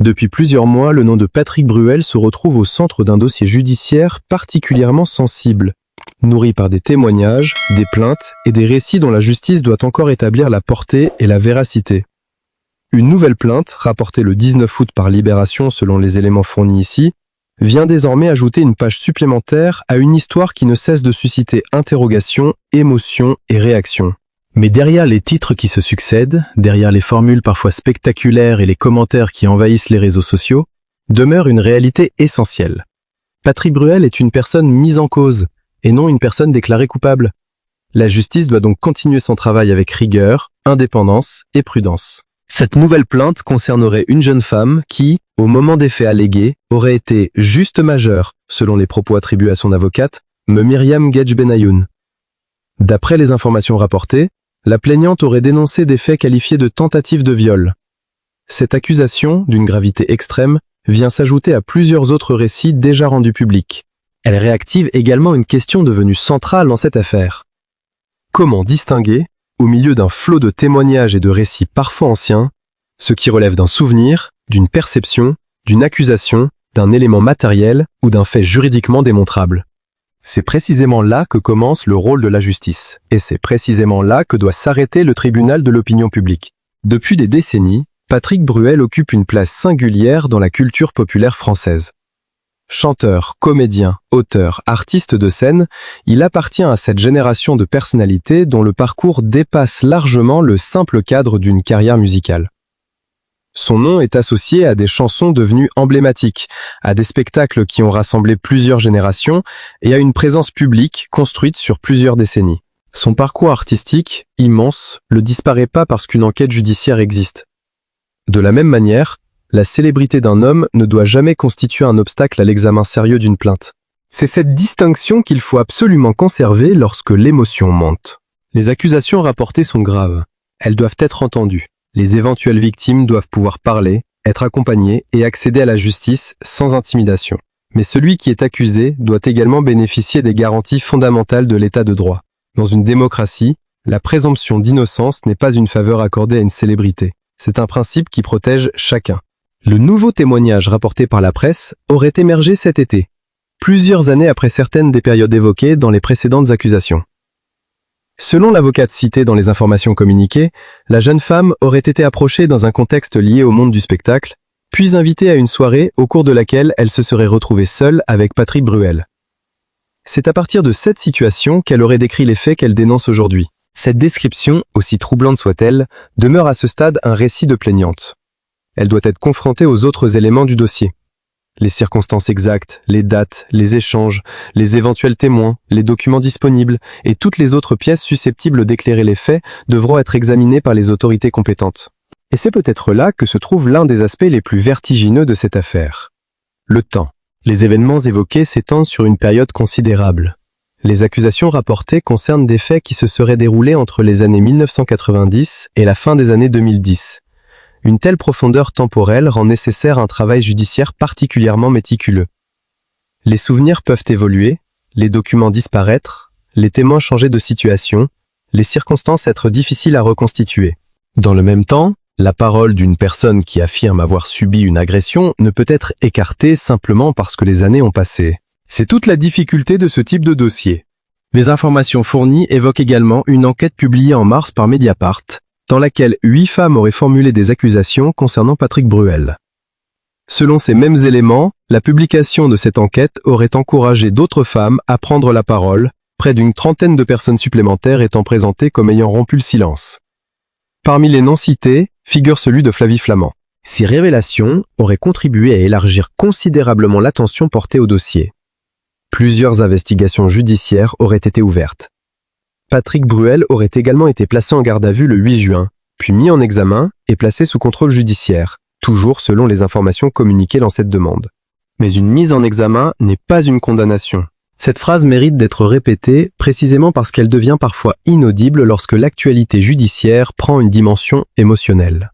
Depuis plusieurs mois, le nom de Patrick Bruel se retrouve au centre d'un dossier judiciaire particulièrement sensible, nourri par des témoignages, des plaintes et des récits dont la justice doit encore établir la portée et la véracité. Une nouvelle plainte, rapportée le 19 août par Libération selon les éléments fournis ici, vient désormais ajouter une page supplémentaire à une histoire qui ne cesse de susciter interrogations, émotions et réactions. Mais derrière les titres qui se succèdent, derrière les formules parfois spectaculaires et les commentaires qui envahissent les réseaux sociaux, demeure une réalité essentielle. Patrick Bruel est une personne mise en cause, et non une personne déclarée coupable. La justice doit donc continuer son travail avec rigueur, indépendance et prudence. Cette nouvelle plainte concernerait une jeune femme qui, au moment des faits allégués, aurait été juste majeure, selon les propos attribués à son avocate, Myriam Gedj Benayoun. D'après les informations rapportées, la plaignante aurait dénoncé des faits qualifiés de tentative de viol. Cette accusation, d'une gravité extrême, vient s'ajouter à plusieurs autres récits déjà rendus publics. Elle réactive également une question devenue centrale dans cette affaire. Comment distinguer, au milieu d'un flot de témoignages et de récits parfois anciens, ce qui relève d'un souvenir, d'une perception, d'une accusation, d'un élément matériel ou d'un fait juridiquement démontrable? C'est précisément là que commence le rôle de la justice, et c'est précisément là que doit s'arrêter le tribunal de l'opinion publique. Depuis des décennies, Patrick Bruel occupe une place singulière dans la culture populaire française. Chanteur, comédien, auteur, artiste de scène, il appartient à cette génération de personnalités dont le parcours dépasse largement le simple cadre d'une carrière musicale. Son nom est associé à des chansons devenues emblématiques, à des spectacles qui ont rassemblé plusieurs générations et à une présence publique construite sur plusieurs décennies. Son parcours artistique, immense, ne disparaît pas parce qu'une enquête judiciaire existe. De la même manière, la célébrité d'un homme ne doit jamais constituer un obstacle à l'examen sérieux d'une plainte. C'est cette distinction qu'il faut absolument conserver lorsque l'émotion monte. Les accusations rapportées sont graves. Elles doivent être entendues. Les éventuelles victimes doivent pouvoir parler, être accompagnées et accéder à la justice sans intimidation. Mais celui qui est accusé doit également bénéficier des garanties fondamentales de l'état de droit. Dans une démocratie, la présomption d'innocence n'est pas une faveur accordée à une célébrité. C'est un principe qui protège chacun. Le nouveau témoignage rapporté par la presse aurait émergé cet été, plusieurs années après certaines des périodes évoquées dans les précédentes accusations. Selon l'avocate citée dans les informations communiquées, la jeune femme aurait été approchée dans un contexte lié au monde du spectacle, puis invitée à une soirée au cours de laquelle elle se serait retrouvée seule avec Patrick Bruel. C'est à partir de cette situation qu'elle aurait décrit les faits qu'elle dénonce aujourd'hui. Cette description, aussi troublante soit-elle, demeure à ce stade un récit de plaignante. Elle doit être confrontée aux autres éléments du dossier. Les circonstances exactes, les dates, les échanges, les éventuels témoins, les documents disponibles et toutes les autres pièces susceptibles d'éclairer les faits devront être examinées par les autorités compétentes. Et c'est peut-être là que se trouve l'un des aspects les plus vertigineux de cette affaire. Le temps. Les événements évoqués s'étendent sur une période considérable. Les accusations rapportées concernent des faits qui se seraient déroulés entre les années 1990 et la fin des années 2010. Une telle profondeur temporelle rend nécessaire un travail judiciaire particulièrement méticuleux. Les souvenirs peuvent évoluer, les documents disparaître, les témoins changer de situation, les circonstances être difficiles à reconstituer. Dans le même temps, la parole d'une personne qui affirme avoir subi une agression ne peut être écartée simplement parce que les années ont passé. C'est toute la difficulté de ce type de dossier. Les informations fournies évoquent également une enquête publiée en mars par Mediapart, dans laquelle 8 femmes auraient formulé des accusations concernant Patrick Bruel. Selon ces mêmes éléments, la publication de cette enquête aurait encouragé d'autres femmes à prendre la parole, près d'une trentaine de personnes supplémentaires étant présentées comme ayant rompu le silence. Parmi les noms cités, figure celui de Flavie Flament. Ces révélations auraient contribué à élargir considérablement l'attention portée au dossier. Plusieurs investigations judiciaires auraient été ouvertes. Patrick Bruel aurait également été placé en garde à vue le 8 juin, puis mis en examen et placé sous contrôle judiciaire, toujours selon les informations communiquées dans cette demande. Mais une mise en examen n'est pas une condamnation. Cette phrase mérite d'être répétée précisément parce qu'elle devient parfois inaudible lorsque l'actualité judiciaire prend une dimension émotionnelle.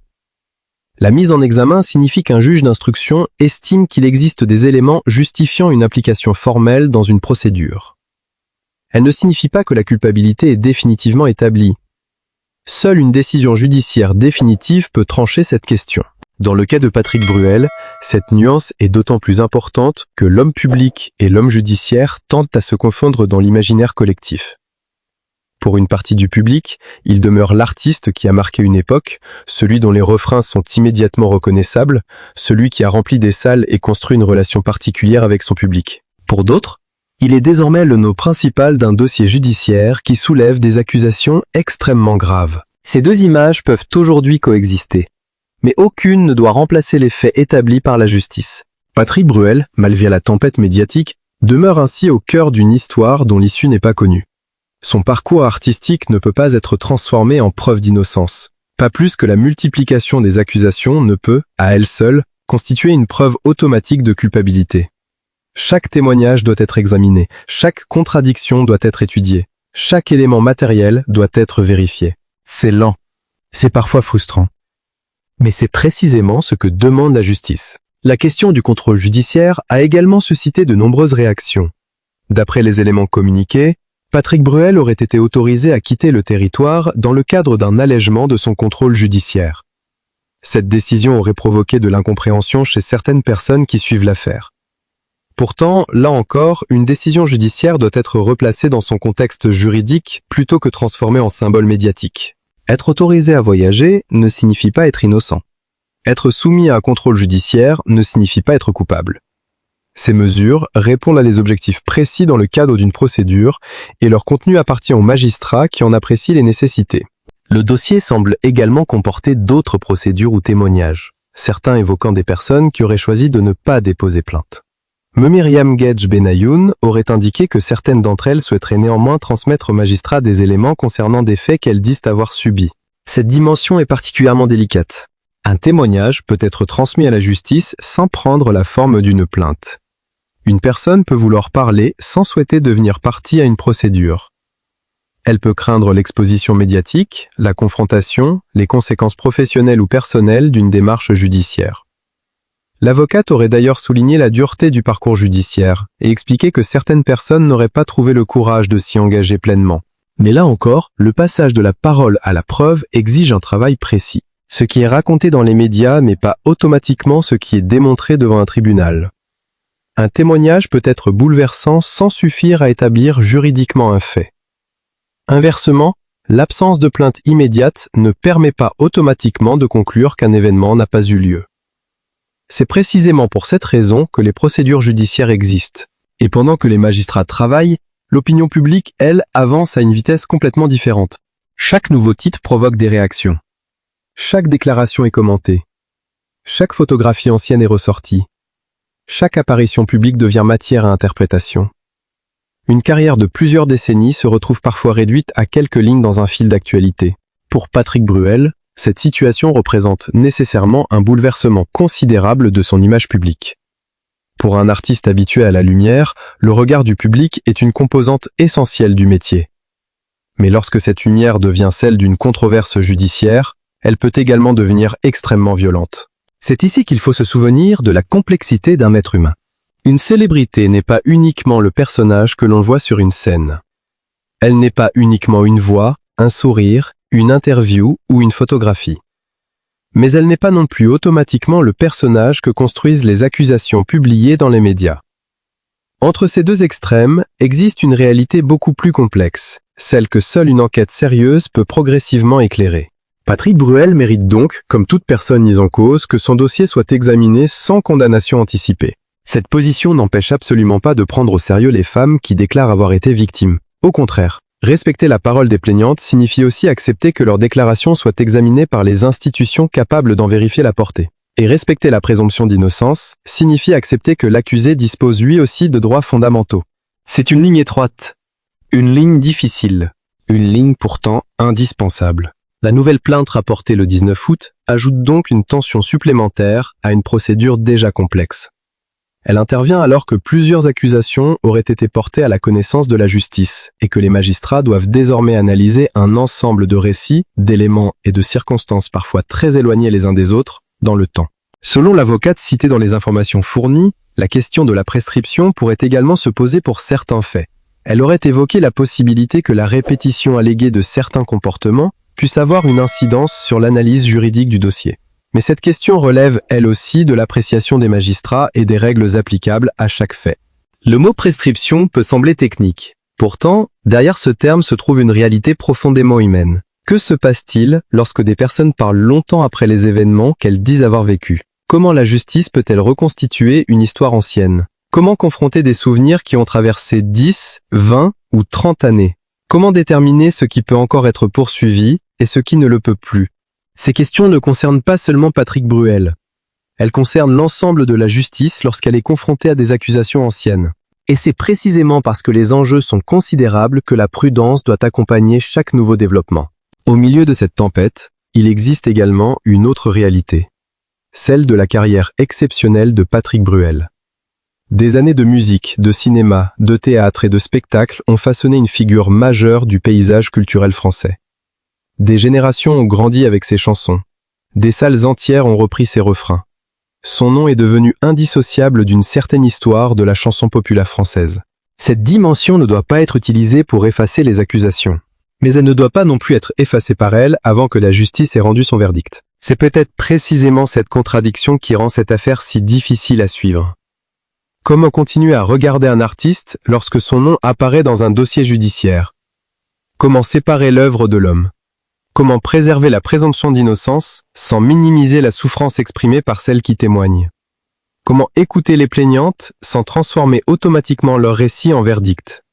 La mise en examen signifie qu'un juge d'instruction estime qu'il existe des éléments justifiant une application formelle dans une procédure. Elle ne signifie pas que la culpabilité est définitivement établie. Seule une décision judiciaire définitive peut trancher cette question. Dans le cas de Patrick Bruel, cette nuance est d'autant plus importante que l'homme public et l'homme judiciaire tentent à se confondre dans l'imaginaire collectif. Pour une partie du public, il demeure l'artiste qui a marqué une époque, celui dont les refrains sont immédiatement reconnaissables, celui qui a rempli des salles et construit une relation particulière avec son public. Pour d'autres, il est désormais le nœud principal d'un dossier judiciaire qui soulève des accusations extrêmement graves. Ces deux images peuvent aujourd'hui coexister, mais aucune ne doit remplacer les faits établis par la justice. Patrick Bruel, malgré la tempête médiatique, demeure ainsi au cœur d'une histoire dont l'issue n'est pas connue. Son parcours artistique ne peut pas être transformé en preuve d'innocence. Pas plus que la multiplication des accusations ne peut, à elle seule, constituer une preuve automatique de culpabilité. Chaque témoignage doit être examiné, chaque contradiction doit être étudiée, chaque élément matériel doit être vérifié. C'est lent, c'est parfois frustrant. Mais c'est précisément ce que demande la justice. La question du contrôle judiciaire a également suscité de nombreuses réactions. D'après les éléments communiqués, Patrick Bruel aurait été autorisé à quitter le territoire dans le cadre d'un allègement de son contrôle judiciaire. Cette décision aurait provoqué de l'incompréhension chez certaines personnes qui suivent l'affaire. Pourtant, là encore, une décision judiciaire doit être replacée dans son contexte juridique plutôt que transformée en symbole médiatique. Être autorisé à voyager ne signifie pas être innocent. Être soumis à un contrôle judiciaire ne signifie pas être coupable. Ces mesures répondent à des objectifs précis dans le cadre d'une procédure et leur contenu appartient aux magistrats qui en apprécient les nécessités. Le dossier semble également comporter d'autres procédures ou témoignages, certains évoquant des personnes qui auraient choisi de ne pas déposer plainte. Myriam Gedj Benayoun aurait indiqué que certaines d'entre elles souhaiteraient néanmoins transmettre aux magistrats des éléments concernant des faits qu'elles disent avoir subis. Cette dimension est particulièrement délicate. Un témoignage peut être transmis à la justice sans prendre la forme d'une plainte. Une personne peut vouloir parler sans souhaiter devenir partie à une procédure. Elle peut craindre l'exposition médiatique, la confrontation, les conséquences professionnelles ou personnelles d'une démarche judiciaire. L'avocate aurait d'ailleurs souligné la dureté du parcours judiciaire et expliqué que certaines personnes n'auraient pas trouvé le courage de s'y engager pleinement. Mais là encore, le passage de la parole à la preuve exige un travail précis. Ce qui est raconté dans les médias n'est pas automatiquement ce qui est démontré devant un tribunal. Un témoignage peut être bouleversant sans suffire à établir juridiquement un fait. Inversement, l'absence de plainte immédiate ne permet pas automatiquement de conclure qu'un événement n'a pas eu lieu. C'est précisément pour cette raison que les procédures judiciaires existent. Et pendant que les magistrats travaillent, l'opinion publique, elle, avance à une vitesse complètement différente. Chaque nouveau titre provoque des réactions. Chaque déclaration est commentée. Chaque photographie ancienne est ressortie. Chaque apparition publique devient matière à interprétation. Une carrière de plusieurs décennies se retrouve parfois réduite à quelques lignes dans un fil d'actualité. Pour Patrick Bruel, cette situation représente nécessairement un bouleversement considérable de son image publique. Pour un artiste habitué à la lumière, le regard du public est une composante essentielle du métier. Mais lorsque cette lumière devient celle d'une controverse judiciaire, elle peut également devenir extrêmement violente. C'est ici qu'il faut se souvenir de la complexité d'un être humain. Une célébrité n'est pas uniquement le personnage que l'on voit sur une scène. Elle n'est pas uniquement une voix, un sourire, une interview ou une photographie. Mais elle n'est pas non plus automatiquement le personnage que construisent les accusations publiées dans les médias. Entre ces deux extrêmes existe une réalité beaucoup plus complexe, celle que seule une enquête sérieuse peut progressivement éclairer. Patrick Bruel mérite donc, comme toute personne mise en cause, que son dossier soit examiné sans condamnation anticipée. Cette position n'empêche absolument pas de prendre au sérieux les femmes qui déclarent avoir été victimes. Au contraire, respecter la parole des plaignantes signifie aussi accepter que leurs déclarations soient examinées par les institutions capables d'en vérifier la portée. Et respecter la présomption d'innocence signifie accepter que l'accusé dispose lui aussi de droits fondamentaux. C'est une ligne étroite, une ligne difficile, une ligne pourtant indispensable. La nouvelle plainte rapportée le 19 août ajoute donc une tension supplémentaire à une procédure déjà complexe. Elle intervient alors que plusieurs accusations auraient été portées à la connaissance de la justice et que les magistrats doivent désormais analyser un ensemble de récits, d'éléments et de circonstances parfois très éloignés les uns des autres dans le temps. Selon l'avocate citée dans les informations fournies, la question de la prescription pourrait également se poser pour certains faits. Elle aurait évoqué la possibilité que la répétition alléguée de certains comportements puisse avoir une incidence sur l'analyse juridique du dossier. Mais cette question relève, elle aussi, de l'appréciation des magistrats et des règles applicables à chaque fait. Le mot prescription peut sembler technique. Pourtant, derrière ce terme se trouve une réalité profondément humaine. Que se passe-t-il lorsque des personnes parlent longtemps après les événements qu'elles disent avoir vécus? Comment la justice peut-elle reconstituer une histoire ancienne? Comment confronter des souvenirs qui ont traversé 10, 20 ou 30 années? Comment déterminer ce qui peut encore être poursuivi et ce qui ne le peut plus? Ces questions ne concernent pas seulement Patrick Bruel. Elles concernent l'ensemble de la justice lorsqu'elle est confrontée à des accusations anciennes. Et c'est précisément parce que les enjeux sont considérables que la prudence doit accompagner chaque nouveau développement. Au milieu de cette tempête, il existe également une autre réalité, celle de la carrière exceptionnelle de Patrick Bruel. Des années de musique, de cinéma, de théâtre et de spectacle ont façonné une figure majeure du paysage culturel français. Des générations ont grandi avec ses chansons. Des salles entières ont repris ses refrains. Son nom est devenu indissociable d'une certaine histoire de la chanson populaire française. Cette dimension ne doit pas être utilisée pour effacer les accusations. Mais elle ne doit pas non plus être effacée par elle avant que la justice ait rendu son verdict. C'est peut-être précisément cette contradiction qui rend cette affaire si difficile à suivre. Comment continuer à regarder un artiste lorsque son nom apparaît dans un dossier judiciaire? Comment séparer l'œuvre de l'homme? Comment préserver la présomption d'innocence sans minimiser la souffrance exprimée par celles qui témoignent? Comment écouter les plaignantes sans transformer automatiquement leur récit en verdict?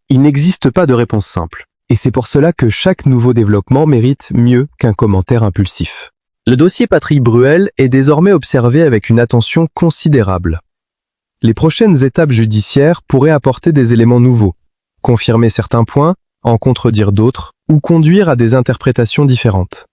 Il n'existe pas de réponse simple, et c'est pour cela que chaque nouveau développement mérite mieux qu'un commentaire impulsif. Le dossier Patrick Bruel est désormais observé avec une attention considérable. Les prochaines étapes judiciaires pourraient apporter des éléments nouveaux, confirmer certains points, en contredire d'autres, ou conduire à des interprétations différentes.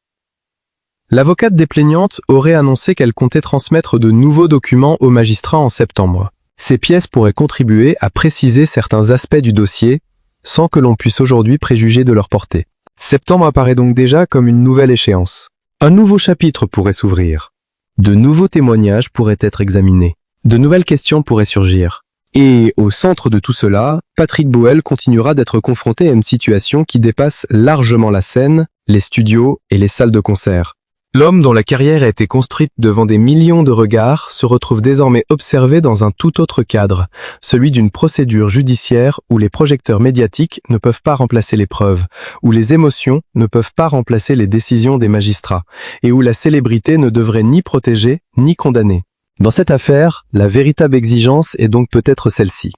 L'avocate des plaignantes aurait annoncé qu'elle comptait transmettre de nouveaux documents aux magistrats en septembre. Ces pièces pourraient contribuer à préciser certains aspects du dossier, sans que l'on puisse aujourd'hui préjuger de leur portée. Septembre apparaît donc déjà comme une nouvelle échéance. Un nouveau chapitre pourrait s'ouvrir. De nouveaux témoignages pourraient être examinés. De nouvelles questions pourraient surgir. Et au centre de tout cela, Patrick Bruel continuera d'être confronté à une situation qui dépasse largement la scène, les studios et les salles de concert. L'homme dont la carrière a été construite devant des millions de regards se retrouve désormais observé dans un tout autre cadre, celui d'une procédure judiciaire où les projecteurs médiatiques ne peuvent pas remplacer les preuves, où les émotions ne peuvent pas remplacer les décisions des magistrats, et où la célébrité ne devrait ni protéger ni condamner. Dans cette affaire, la véritable exigence est donc peut-être celle-ci.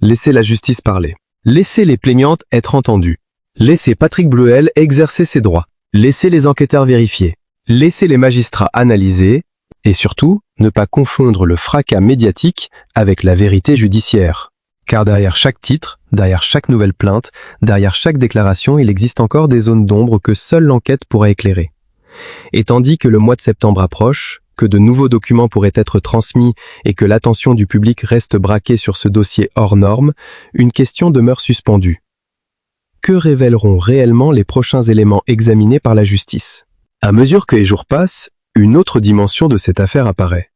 Laissez la justice parler. Laissez les plaignantes être entendues. Laissez Patrick Bruel exercer ses droits. Laissez les enquêteurs vérifier. Laissez les magistrats analyser. Et surtout, ne pas confondre le fracas médiatique avec la vérité judiciaire. Car derrière chaque titre, derrière chaque nouvelle plainte, derrière chaque déclaration, il existe encore des zones d'ombre que seule l'enquête pourra éclairer. Et tandis que le mois de septembre approche, que de nouveaux documents pourraient être transmis et que l'attention du public reste braquée sur ce dossier hors norme, une question demeure suspendue. Que révéleront réellement les prochains éléments examinés par la justice? À mesure que les jours passent, une autre dimension de cette affaire apparaît.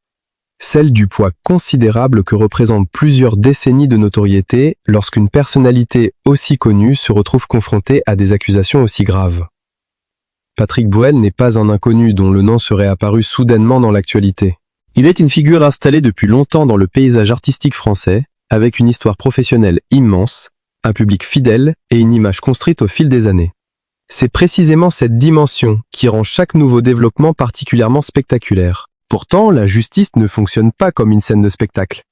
Celle du poids considérable que représentent plusieurs décennies de notoriété lorsqu'une personnalité aussi connue se retrouve confrontée à des accusations aussi graves. Patrick Bruel n'est pas un inconnu dont le nom serait apparu soudainement dans l'actualité. Il est une figure installée depuis longtemps dans le paysage artistique français, avec une histoire professionnelle immense, un public fidèle et une image construite au fil des années. C'est précisément cette dimension qui rend chaque nouveau développement particulièrement spectaculaire. Pourtant, la justice ne fonctionne pas comme une scène de spectacle.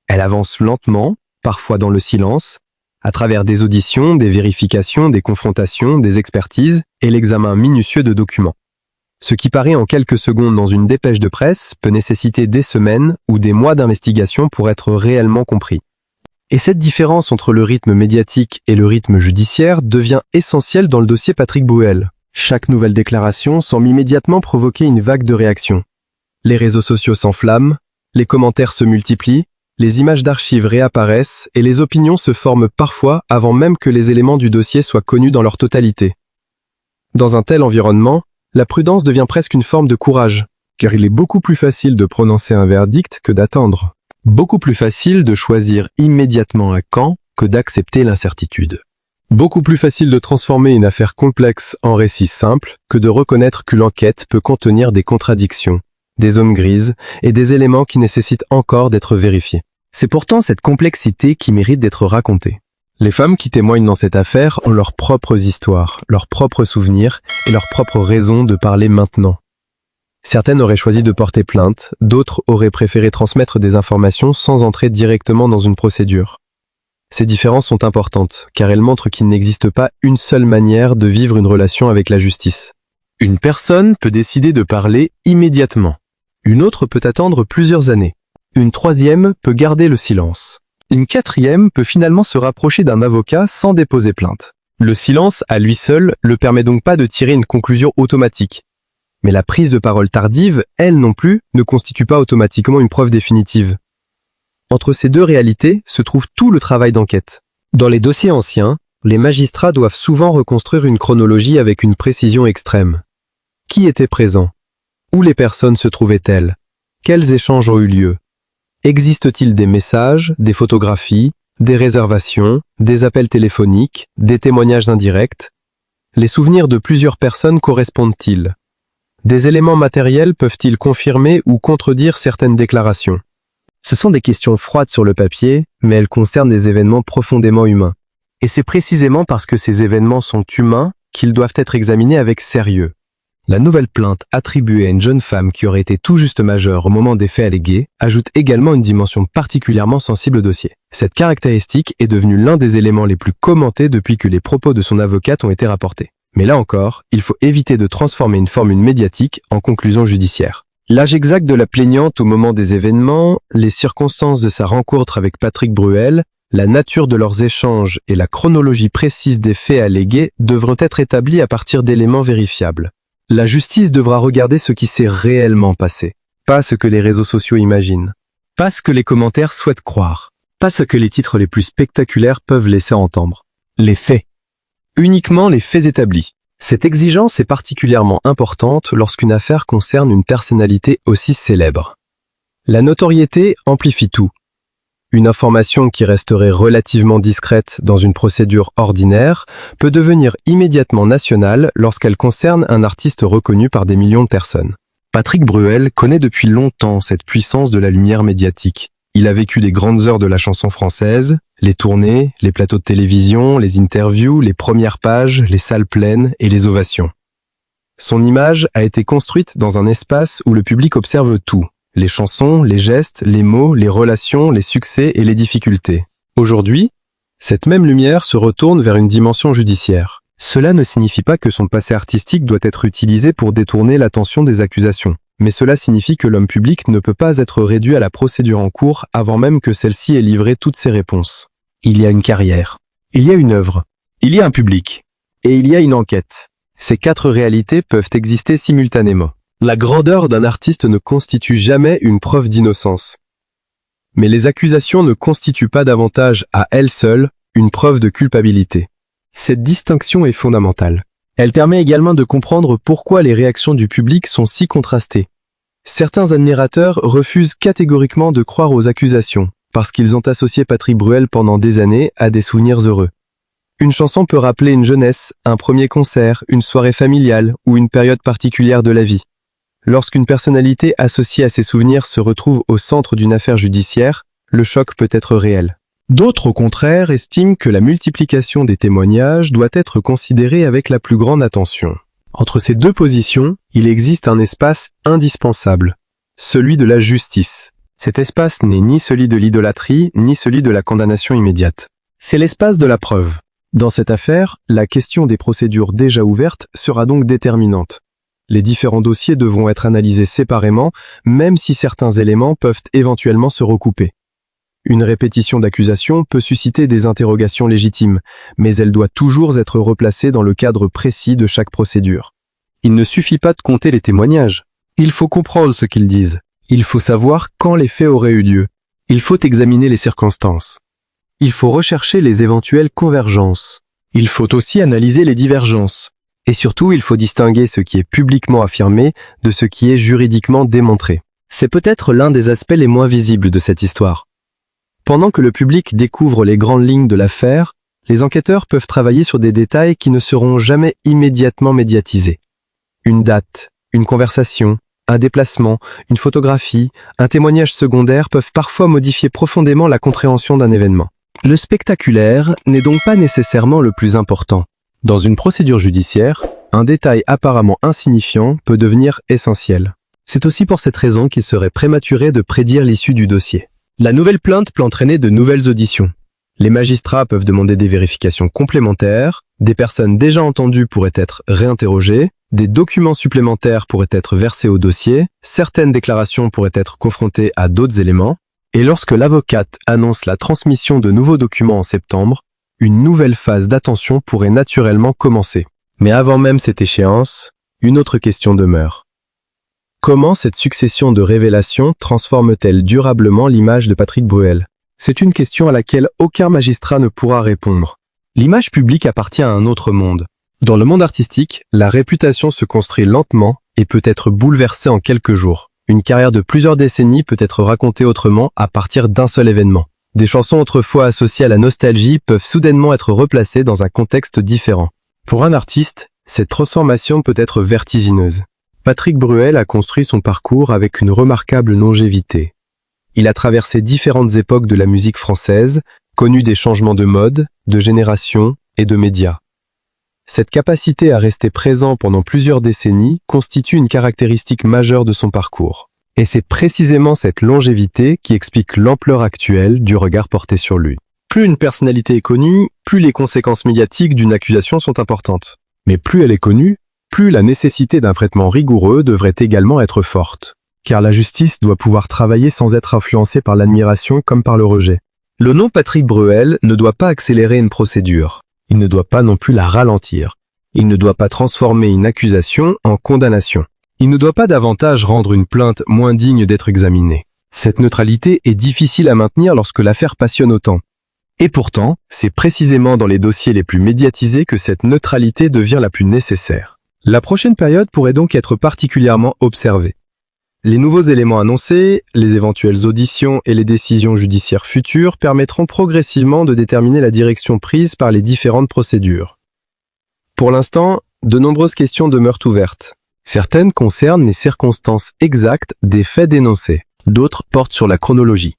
Elle avance lentement, parfois dans le silence, à travers des auditions, des vérifications, des confrontations, des expertises et l'examen minutieux de documents. Ce qui paraît en quelques secondes dans une dépêche de presse peut nécessiter des semaines ou des mois d'investigation pour être réellement compris. Et cette différence entre le rythme médiatique et le rythme judiciaire devient essentielle dans le dossier Patrick Bruel. Chaque nouvelle déclaration semble immédiatement provoquer une vague de réactions. Les réseaux sociaux s'enflamment, les commentaires se multiplient, les images d'archives réapparaissent et les opinions se forment parfois avant même que les éléments du dossier soient connus dans leur totalité. Dans un tel environnement, la prudence devient presque une forme de courage, car il est beaucoup plus facile de prononcer un verdict que d'attendre. Beaucoup plus facile de choisir immédiatement un camp que d'accepter l'incertitude. Beaucoup plus facile de transformer une affaire complexe en récit simple que de reconnaître que l'enquête peut contenir des contradictions, des zones grises et des éléments qui nécessitent encore d'être vérifiés. C'est pourtant cette complexité qui mérite d'être racontée. Les femmes qui témoignent dans cette affaire ont leurs propres histoires, leurs propres souvenirs et leurs propres raisons de parler maintenant. Certaines auraient choisi de porter plainte, d'autres auraient préféré transmettre des informations sans entrer directement dans une procédure. Ces différences sont importantes, car elles montrent qu'il n'existe pas une seule manière de vivre une relation avec la justice. Une personne peut décider de parler immédiatement. Une autre peut attendre plusieurs années. Une troisième peut garder le silence. Une quatrième peut finalement se rapprocher d'un avocat sans déposer plainte. Le silence, à lui seul, ne permet donc pas de tirer une conclusion automatique. Mais la prise de parole tardive, elle non plus, ne constitue pas automatiquement une preuve définitive. Entre ces deux réalités se trouve tout le travail d'enquête. Dans les dossiers anciens, les magistrats doivent souvent reconstruire une chronologie avec une précision extrême. Qui était présent? Où les personnes se trouvaient-elles? Quels échanges ont eu lieu? Existe-t-il des messages, des photographies, des réservations, des appels téléphoniques, des témoignages indirects? Les souvenirs de plusieurs personnes correspondent-ils? Des éléments matériels peuvent-ils confirmer ou contredire certaines déclarations? Ce sont des questions froides sur le papier, mais elles concernent des événements profondément humains. Et c'est précisément parce que ces événements sont humains qu'ils doivent être examinés avec sérieux. La nouvelle plainte attribuée à une jeune femme qui aurait été tout juste majeure au moment des faits allégués ajoute également une dimension particulièrement sensible au dossier. Cette caractéristique est devenue l'un des éléments les plus commentés depuis que les propos de son avocate ont été rapportés. Mais là encore, il faut éviter de transformer une formule médiatique en conclusion judiciaire. L'âge exact de la plaignante au moment des événements, les circonstances de sa rencontre avec Patrick Bruel, la nature de leurs échanges et la chronologie précise des faits allégués devront être établis à partir d'éléments vérifiables. La justice devra regarder ce qui s'est réellement passé, pas ce que les réseaux sociaux imaginent, pas ce que les commentaires souhaitent croire, pas ce que les titres les plus spectaculaires peuvent laisser entendre. Les faits. Uniquement les faits établis. Cette exigence est particulièrement importante lorsqu'une affaire concerne une personnalité aussi célèbre. La notoriété amplifie tout. Une information qui resterait relativement discrète dans une procédure ordinaire peut devenir immédiatement nationale lorsqu'elle concerne un artiste reconnu par des millions de personnes. Patrick Bruel connaît depuis longtemps cette puissance de la lumière médiatique. Il a vécu les grandes heures de la chanson française, les tournées, les plateaux de télévision, les interviews, les premières pages, les salles pleines et les ovations. Son image a été construite dans un espace où le public observe tout. Les chansons, les gestes, les mots, les relations, les succès et les difficultés. Aujourd'hui, cette même lumière se retourne vers une dimension judiciaire. Cela ne signifie pas que son passé artistique doit être utilisé pour détourner l'attention des accusations, mais cela signifie que l'homme public ne peut pas être réduit à la procédure en cours avant même que celle-ci ait livré toutes ses réponses. Il y a une carrière, il y a une œuvre, il y a un public, et il y a une enquête. Ces quatre réalités peuvent exister simultanément. La grandeur d'un artiste ne constitue jamais une preuve d'innocence. Mais les accusations ne constituent pas davantage, à elles seules, une preuve de culpabilité. Cette distinction est fondamentale. Elle permet également de comprendre pourquoi les réactions du public sont si contrastées. Certains admirateurs refusent catégoriquement de croire aux accusations, parce qu'ils ont associé Patrick Bruel pendant des années à des souvenirs heureux. Une chanson peut rappeler une jeunesse, un premier concert, une soirée familiale ou une période particulière de la vie. Lorsqu'une personnalité associée à ses souvenirs se retrouve au centre d'une affaire judiciaire, le choc peut être réel. D'autres, au contraire, estiment que la multiplication des témoignages doit être considérée avec la plus grande attention. Entre ces deux positions, il existe un espace indispensable, celui de la justice. Cet espace n'est ni celui de l'idolâtrie, ni celui de la condamnation immédiate. C'est l'espace de la preuve. Dans cette affaire, la question des procédures déjà ouvertes sera donc déterminante. Les différents dossiers devront être analysés séparément, même si certains éléments peuvent éventuellement se recouper. Une répétition d'accusation peut susciter des interrogations légitimes, mais elle doit toujours être replacée dans le cadre précis de chaque procédure. Il ne suffit pas de compter les témoignages. Il faut comprendre ce qu'ils disent. Il faut savoir quand les faits auraient eu lieu. Il faut examiner les circonstances. Il faut rechercher les éventuelles convergences. Il faut aussi analyser les divergences. Et surtout, il faut distinguer ce qui est publiquement affirmé de ce qui est juridiquement démontré. C'est peut-être l'un des aspects les moins visibles de cette histoire. Pendant que le public découvre les grandes lignes de l'affaire, les enquêteurs peuvent travailler sur des détails qui ne seront jamais immédiatement médiatisés. Une date, une conversation, un déplacement, une photographie, un témoignage secondaire peuvent parfois modifier profondément la compréhension d'un événement. Le spectaculaire n'est donc pas nécessairement le plus important. Dans une procédure judiciaire, un détail apparemment insignifiant peut devenir essentiel. C'est aussi pour cette raison qu'il serait prématuré de prédire l'issue du dossier. La nouvelle plainte peut entraîner de nouvelles auditions. Les magistrats peuvent demander des vérifications complémentaires, des personnes déjà entendues pourraient être réinterrogées, des documents supplémentaires pourraient être versés au dossier, certaines déclarations pourraient être confrontées à d'autres éléments, et lorsque l'avocate annonce la transmission de nouveaux documents en septembre, une nouvelle phase d'attention pourrait naturellement commencer. Mais avant même cette échéance, une autre question demeure. Comment cette succession de révélations transforme-t-elle durablement l'image de Patrick Bruel? C'est une question à laquelle aucun magistrat ne pourra répondre. L'image publique appartient à un autre monde. Dans le monde artistique, la réputation se construit lentement et peut être bouleversée en quelques jours. Une carrière de plusieurs décennies peut être racontée autrement à partir d'un seul événement. Des chansons autrefois associées à la nostalgie peuvent soudainement être replacées dans un contexte différent. Pour un artiste, cette transformation peut être vertigineuse. Patrick Bruel a construit son parcours avec une remarquable longévité. Il a traversé différentes époques de la musique française, connu des changements de mode, de génération et de médias. Cette capacité à rester présent pendant plusieurs décennies constitue une caractéristique majeure de son parcours. Et c'est précisément cette longévité qui explique l'ampleur actuelle du regard porté sur lui. Plus une personnalité est connue, plus les conséquences médiatiques d'une accusation sont importantes. Mais plus elle est connue, plus la nécessité d'un traitement rigoureux devrait également être forte. Car la justice doit pouvoir travailler sans être influencée par l'admiration comme par le rejet. Le nom Patrick Bruel ne doit pas accélérer une procédure. Il ne doit pas non plus la ralentir. Il ne doit pas transformer une accusation en condamnation. Il ne doit pas davantage rendre une plainte moins digne d'être examinée. Cette neutralité est difficile à maintenir lorsque l'affaire passionne autant. Et pourtant, c'est précisément dans les dossiers les plus médiatisés que cette neutralité devient la plus nécessaire. La prochaine période pourrait donc être particulièrement observée. Les nouveaux éléments annoncés, les éventuelles auditions et les décisions judiciaires futures permettront progressivement de déterminer la direction prise par les différentes procédures. Pour l'instant, de nombreuses questions demeurent ouvertes. Certaines concernent les circonstances exactes des faits dénoncés. D'autres portent sur la chronologie.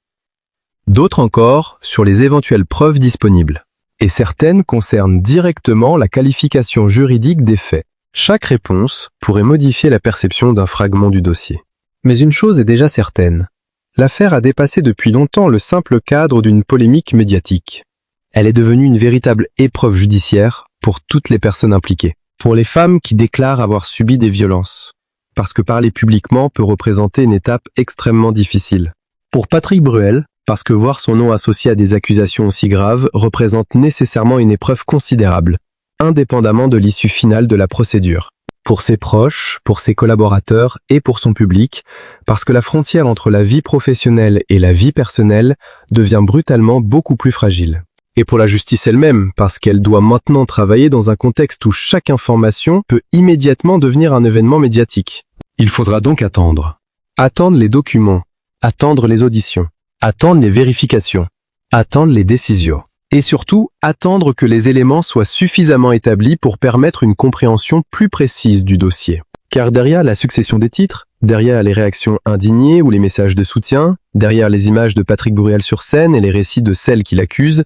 D'autres encore sur les éventuelles preuves disponibles. Et certaines concernent directement la qualification juridique des faits. Chaque réponse pourrait modifier la perception d'un fragment du dossier. Mais une chose est déjà certaine. L'affaire a dépassé depuis longtemps le simple cadre d'une polémique médiatique. Elle est devenue une véritable épreuve judiciaire pour toutes les personnes impliquées. Pour les femmes qui déclarent avoir subi des violences. Parce que parler publiquement peut représenter une étape extrêmement difficile. Pour Patrick Bruel, parce que voir son nom associé à des accusations aussi graves représente nécessairement une épreuve considérable, indépendamment de l'issue finale de la procédure. Pour ses proches, pour ses collaborateurs et pour son public, parce que la frontière entre la vie professionnelle et la vie personnelle devient brutalement beaucoup plus fragile. Et pour la justice elle-même, parce qu'elle doit maintenant travailler dans un contexte où chaque information peut immédiatement devenir un événement médiatique. Il faudra donc attendre. Attendre les documents, attendre les auditions, attendre les vérifications, attendre les décisions. Et surtout, attendre que les éléments soient suffisamment établis pour permettre une compréhension plus précise du dossier. Car derrière la succession des titres, derrière les réactions indignées ou les messages de soutien, derrière les images de Patrick Bruel sur scène et les récits de celles qui l'accusent,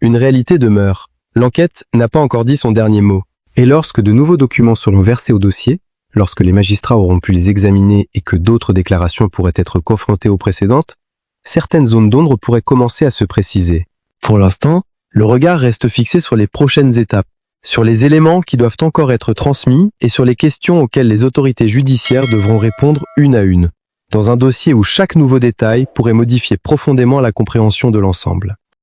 une réalité demeure. L'enquête n'a pas encore dit son dernier mot. Et lorsque de nouveaux documents seront versés au dossier, lorsque les magistrats auront pu les examiner et que d'autres déclarations pourraient être confrontées aux précédentes, certaines zones d'ombre pourraient commencer à se préciser. Pour l'instant, le regard reste fixé sur les prochaines étapes, sur les éléments qui doivent encore être transmis et sur les questions auxquelles les autorités judiciaires devront répondre une à une, dans un dossier où chaque nouveau détail pourrait modifier profondément la compréhension de l'ensemble.